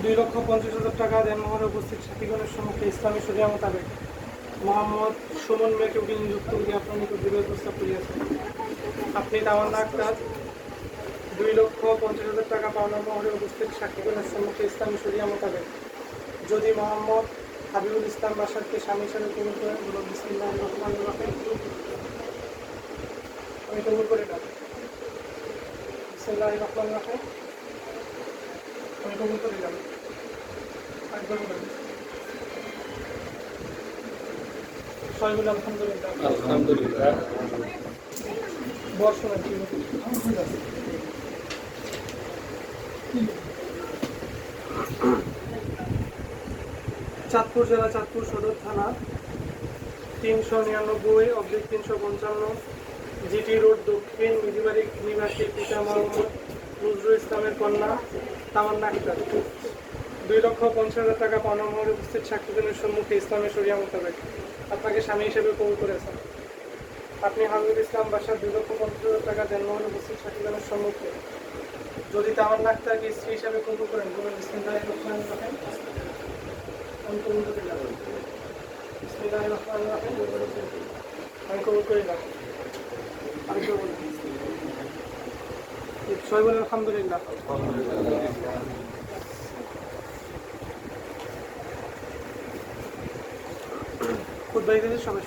2,50,000 টাকা দেনমোহরে উপস্থিত সাথীগণের সম্মুখে ইসলামী শরিয়া মোতাবেক মোহাম্মদ সুমন মিয়াকে উকিল নিযুক্ত করিয়া আপনার নিকট বিরোধ প্রস্তাব করিয়াছেন। আপনি তামান্না আক্তার 2,50,000 টাকা পাওনা মোহরে উপস্থিত সাক্ষীগণের সম্মুখে ইসলামী শরিয়া মোতাবেক যদি মোহাম্মদ হাবিবুল ইসলাম বাশারকে স্বামী হিসাবে কবুল করেন, বলুন বিসমিল্লাহির রহমানির রহিম। আমি কবুল করে না। বিসমিল্লাহির রহমানির রহিম। আমি কবুল করে যাব। একবার বলুন। সবাই বলে আলহামদুলিল্লাহ। আলহামদুলিল্লাহ। বর্ষণা ছিল চাঁদপুর জেলা, চাঁদপুর সদর থানা, 399/355 জিটি রোড, দক্ষিণ মিজিবাড়ি নিবাসী পিতা মোহাম্মদ নজরুল ইসলামের কন্যা তামান্না আক্তার 2,50,000 টাকা পাওনা মোহরে উপস্থিত সাক্ষীগণের সম্মুখে ইসলামের শরিয়া মোতাবেক আপনাকে স্বামী হিসেবে কবুল করেছেন। আপনি হাবিবুল ইসলাম বাশার 2,50,000 টাকা দেনমোহরে উপস্থিত সাক্ষীগণের সম্মুখে যদি তামান্না আক্তারকে স্ত্রী হিসেবে কবুল করেন, বলুন বিসমিল্লাহির রহমানির রহিম। আমি কবুল করে যাব। বিসমিল্লাহির রহমানির রহিম। আমি কবুল করে যাব। আমি কবুল। সবাই বলেন আলহামদুলিল্লাহ। খুতবা দিতে সবাই